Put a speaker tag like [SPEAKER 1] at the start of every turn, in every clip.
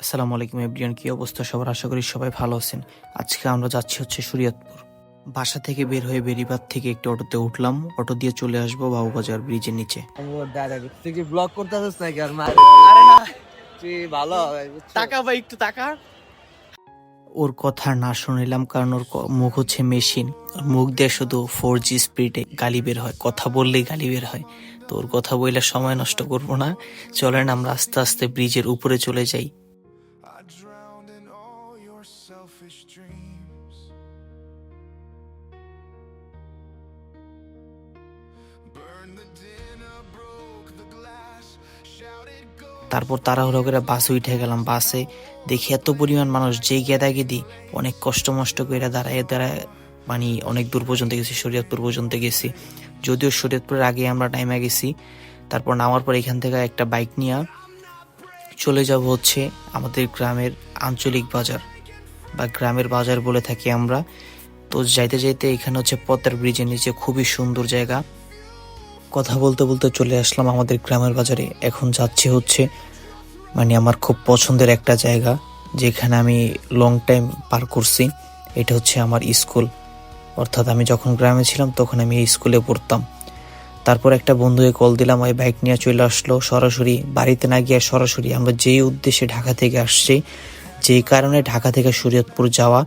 [SPEAKER 1] আসসালামু আলাইকুম এভরিওয়ান, কি অবস্থা সবার? আশা করি সবাই ভালো আছেন। আজকে আমরা যাচ্ছি শরীয়তপুর। বাসা থেকে বের হয়ে বেরিবাদ থেকে একটি অটোতে উঠলাম। অটো দিয়ে চলে আসবো বাবুবাজার ব্রিজের নিচে।
[SPEAKER 2] তুই কি ব্লগ করতে আসিস নাকি? আর
[SPEAKER 1] আরে না,
[SPEAKER 2] তুই ভালো
[SPEAKER 1] টাকা ভাই, একটু টাকা। ওর কথা না শুনিলাম, কারণ ওর মুখ হচ্ছে মেশিন। মুখ দিয়ে শুধু 4G স্পিডে গালি বের হয়, কথা বললেই গালি বের হয়। তো ওর কথা বললে সময় নষ্ট করবো না, চলেন আমরা আস্তে আস্তে ব্রিজের উপরে চলে যাই। তারপর তাড়াহুড়ো করে বাসে উঠে গেলাম। বাসে দেখি এত পরিমাণ মানুষ, যেই গেদি অনেক কষ্ট মষ্ট করে দাঁড়ায় দাঁড়ায়, মানে অনেক দূর পর্যন্ত গেছি, শরীয়তপুর পর্যন্ত গেছি। যদিও শরীয়তপুরের আগে আমরা টাইমে গেছি। তারপর নামার পর এখান থেকে একটা বাইক নিয়ে চলে যাব হচ্ছে আমাদের গ্রামের আঞ্চলিক বাজার বা গ্রামের বাজার বলে থাকি আমরা। তো যাইতে যাইতে এখানে হচ্ছে পদ্মার ব্রিজের নিচে খুবই সুন্দর জায়গা। কথা বলতে বলতে চলে আসলাম আমাদের গ্রামের বাজারে। এখন যাচ্ছি হচ্ছে মানে আমার খুব পছন্দের একটা জায়গা, যেখানে আমি লং টাইম পার করছি। এটা হচ্ছে আমার স্কুল, অর্থাৎ আমি যখন গ্রামে ছিলাম তখন আমি এই স্কুলে পড়তাম। তারপর একটা বন্ধুকে কল দিলাম, ওই বাইক নিয়ে চলে আসলো। সরাসরি বাড়িতে না গিয়ে সরাসরি আমরা যেই উদ্দেশ্যে ঢাকা থেকে আসছি, যেই কারণে ঢাকা থেকে শরীয়তপুর যাওয়া,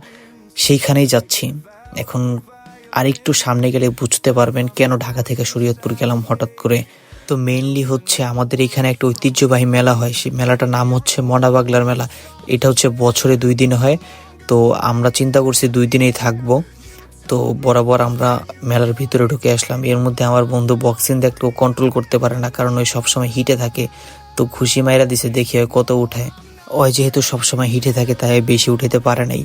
[SPEAKER 1] সেইখানেই যাচ্ছি। এখন আরেকটু সামনে গেলে বুঝতে পারবেন কেন ঢাকা থেকে শরীয়তপুর গেলাম হঠাৎ করে। তো মেইনলি হচ্ছে আমাদের এখানে একটা ঐতিহ্যবাহী মেলা হয়, সেই মেলাটার নাম হচ্ছে মনাবাগলার মেলা। এটা হচ্ছে বছরে 2 দিন হয়। তো আমরা চিন্তা করছি 2 দিনেই থাকবো। তো বরাবর আমরা মেলার ভিতরে ঢুকে আসলাম। এর মধ্যে আমার বন্ধু বক্সিং দেখলেও কন্ট্রোল করতে পারে না, কারণ ওই সবসময় হিটে থাকে। তো খুশি মাইরা দিছে, দেখি ওই কত উঠায়। ওই যেহেতু সবসময় হিটে থাকে তাই বেশি উঠাতে পারে নাই।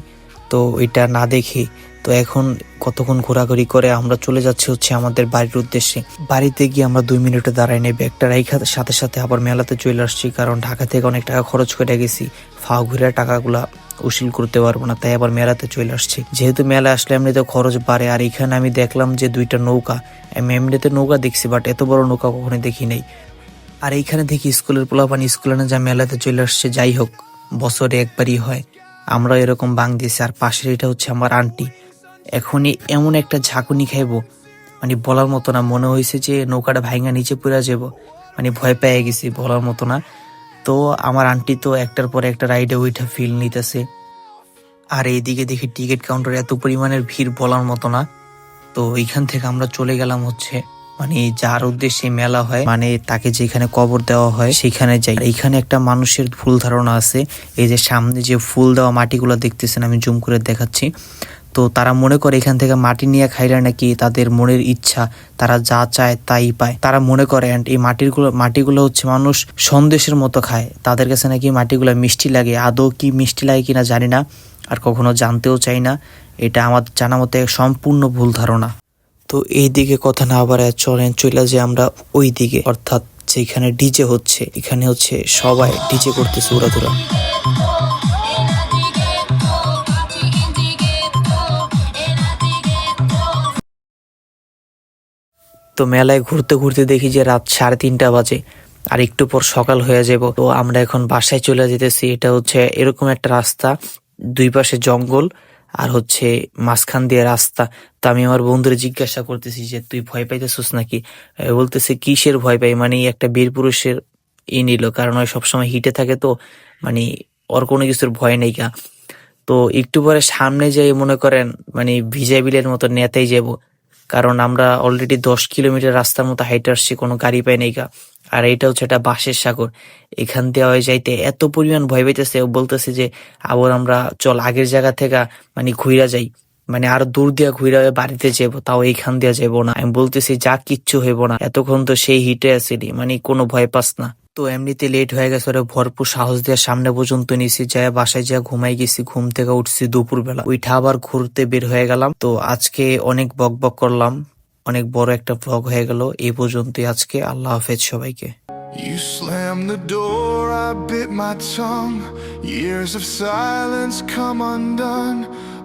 [SPEAKER 1] তো এটা না দেখি, তো এখন কতক্ষণ ঘোরাঘুরি করে আমরা চলে যাচ্ছি হচ্ছে আমাদের বাড়ির উদ্দেশ্যে। বাড়িতে গিয়ে আমরা 2 মিনিটে দাঁড়াই নেই, ব্যাগটা রাইখার সাথে সাথে আবার মেলাতে চলে আসছি, কারণ ঢাকা থেকে অনেক টাকা খরচ করে গেছি। ফাও ঘুরে টাকাগুলা উসুল করতে পারবো না, তাই আবার মেলাতে চলে আসছি। যেহেতু মেলা আসলে এমনিতে খরচ বাড়ে। আর এখানে আমি দেখলাম যে 2টা নৌকা। আমি এমনিতে নৌকা দেখছি, বাট এত বড় নৌকা কখনো দেখি নাই। আর এইখানে দেখি স্কুলের পোলাপানি স্কুলে না যা মেলাতে চলে আসছে। যাই হোক, বছরে একবারই হয়, আমরা এরকম বাং দিয়েছি। আর পাশের এটা হচ্ছে আমার আন্টি। এখনই এমন একটা ঝাঁকুনি খাইবো, মানে বলার মতো না। মনে হয়েছে যে নৌকাটা ভাঙা নিচে পড়ে যাব, মানে ভয় পেয়ে গেছি, বলার মতো না। তো আমার আন্টি তো একটার পর একটা রাইডে ওইটা ফিল নিতেছে। আর এইদিকে দেখি টিকিট কাউন্টার এত পরিমাণের ভিড়, বলার মতো না। তো এইখান থেকে আমরা চলে গেলাম হচ্ছে মানে যার উদ্দেশ্যে মেলা হয়, মানে তাকে যেখানে কবর দেওয়া হয় সেখানে যাই। এইখানে একটা মানুষের ভুল ধারণা আছে। এই যে সামনে যে ফুল দেওয়া মাটিগুলো দেখতেছেন, আমি জুম করে দেখাচ্ছি। তো তারা মনে করে এখান থেকে মাটি নিয়ে খাইলে নাকি তাদের মনের ইচ্ছা, তারা যা চায় তাই পায়। তারা মনে করে এই মাটিগুলো হচ্ছে মানুষ সন্দেশের মতো খায়। তাদের কাছে নাকি মাটিগুলো মিষ্টি লাগে। আদৌ কি মিষ্টি লাগে কিনা জানি না, আর কখনো জানতেও চাই না। এটা আমার জানা মতে সম্পূর্ণ ভুল ধারণা। তো এই দিকে কথা না বাড়ায় চলেন চলে যে আমরা ওই দিকে, অর্থাৎ যেখানে ডিজে হচ্ছে। এখানে হচ্ছে সবাই ডিজে করতেছে উড়াধুরা। তো মেলায় ঘুরতে ঘুরতে দেখি যে রাত 3:30 বাজে, আর একটু পর সকাল হয়ে যাব। তো আমরা এখন বাসায় চলে যেতেছি। এটা হচ্ছে এরকম একটা রাস্তা, 2 পাশে জঙ্গল আর হচ্ছে মাঝখান দিয়ে রাস্তা। তো আমি আমার বন্ধুরে জিজ্ঞাসা করতেছি যে তুই ভয় পাইতেছিস নাকি? বলতেছে কিসের ভয় পাই, মানে একটা বীর পুরুষের নিল, কারণ ওই সবসময় হিটে থাকে। তো মানে ওর কোনো কিছুর ভয় নেই কা। তো একটু পরে সামনে যাই মনে করেন মানে ভিজা বিলের মতো নেতাই যাব, কারণ আমরা অলরেডি 10 কিলোমিটার রাস্তার মতো হাইটে আসছি, কোনো গাড়ি পাই নাই গা। আর এটা হচ্ছে একটা বাঁশের সাগর। এখান দিয়ে যাইতে এত পরিমাণ ভয় পাইতেছে, ও বলতেছে যে আবার আমরা চল আগের জায়গা থেকে মানে ঘুরা যাই, মানে আরো দূর দিয়া ঘুরা বাড়িতে যাবো, তাও এইখান দিয়া যাবো না। আমি বলতেছি যা, কিচ্ছু হইব না, এতক্ষণ তো সেই হিটে আসিনি, মানে কোনো ভয় পাস না। তো এমনিতে লেট হয়ে গেছে, ওরা ভরপুর সাহস দিয়ে সামনে পর্যন্ত নিয়েছি, যায় বাসায় যা ঘুমাই গেছি। ঘুম থেকে উঠছি দুপুর বেলা, ওইটা আবার ঘুরতে বের হয়ে গেলাম। তো আজকে অনেক বক বক করলাম, অনেক বড় একটা ভ্লগ হয়ে গেল। এই পর্যন্তই আজকে। আল্লাহ হাফেজ সবাইকে।
[SPEAKER 3] You slammed the door, I bit my tongue. Years of silence come undone.